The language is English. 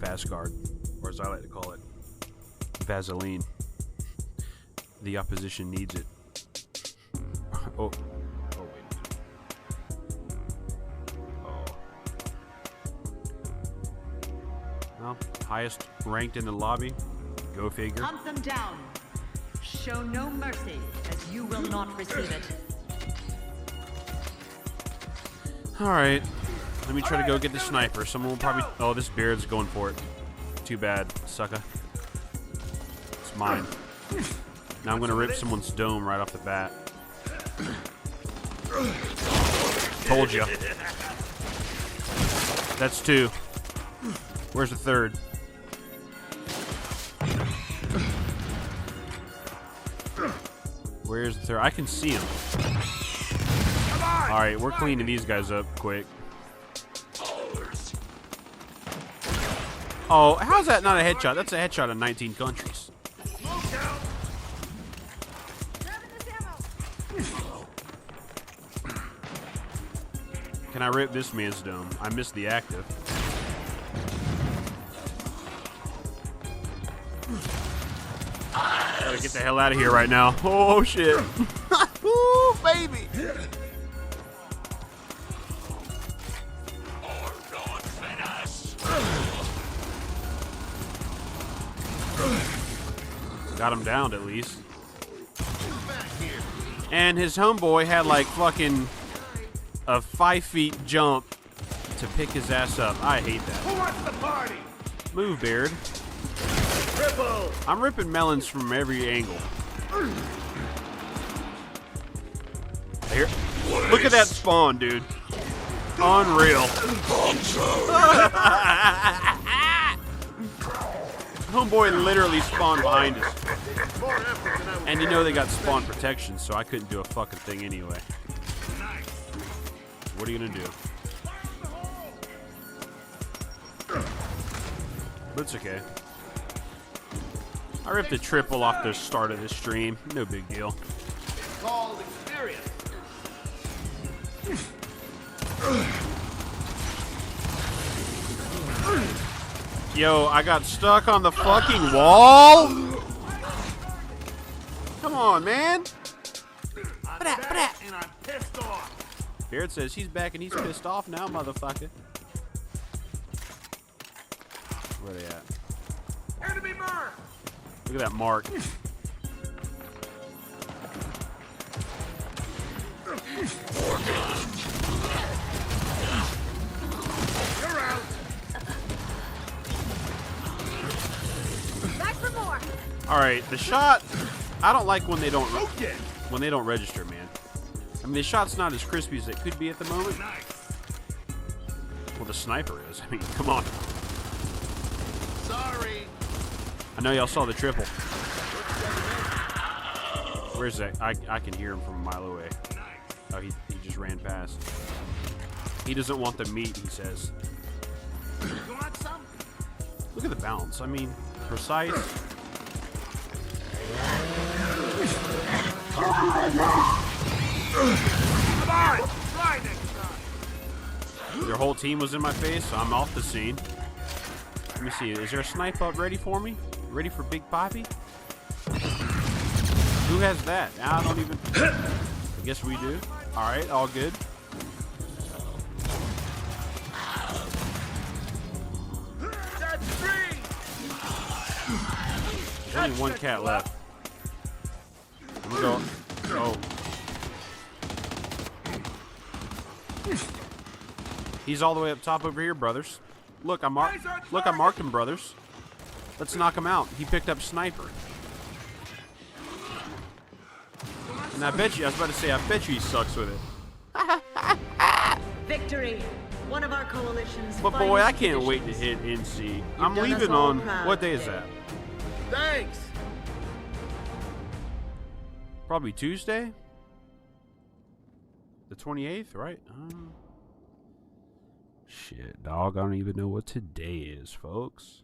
Vasgar, or as I like to call it, Vaseline. The opposition needs it. Oh. Oh, wait. Oh. Well, highest ranked in the lobby. Go figure. Hunt them down. Show no mercy, as you will not receive it. Alright. Let me try to go get the sniper. Someone will probably... Oh, this Beard's going for it. Too bad, sucker. It's mine. Now I'm going to rip someone's dome right off the bat. Told you. That's two. Where's the third? Where's the third? I can see him. Alright, we're cleaning these guys up quick. Oh, how's that not a headshot? That's a headshot in 19 countries. Can I rip this man's dome? I missed the active. Gotta get the hell out of here right now. Oh, shit. Ooh, baby. Got him downed at least. And his homeboy had like fucking a 5 feet jump to pick his ass up. I hate that. Who wants the party? Move, Beard. Triple. I'm ripping melons from every angle. Here. Look at that spawn, dude. Unreal. Homeboy literally spawned behind us. And you know they got spawn protection, so I couldn't do a fucking thing anyway. What are you gonna do? But it's okay. I ripped a triple off the start of this stream. No big deal. Called experience. Yo, I got stuck on the fucking wall? Come on, man. I'm back and I'm pissed off. Beard says he's back and he's pissed off now, motherfucker. Where they at? Enemy mark. Look at that mark. You're out. Back for more. All right, the shot. I don't like when they don't Okay. register, man. I mean, the shot's not as crispy as it could be at the moment. Nice. Well, the sniper is. I mean, come on. Sorry. I know y'all saw the triple. Where's that? I can hear him from a mile away. Oh, he just ran past. He doesn't want the meat, he says. You want some? Look at the bounce. I mean, precise. Come on. Try next time. Their whole team was in my face, so I'm off the scene. Let me see. Is there a snipe up ready for me? Ready for Big Poppy? Who has that? I don't even... I guess we do. Alright, all good. That's three. There's only one cat left. Let me go. Oh. He's all the way up top over here, brothers. Look, I marked him, brothers. Let's knock him out. He picked up sniper. And I bet you, I was about to say, I bet you he sucks with it. Victory. One of our coalition's But boy, I finest can't wait to divisions. hit NC. I'm done us leaving all on, proud what day is today. that? Thanks. Probably Tuesday? The 28th, right? Shit, dog, I don't even know what today is, folks.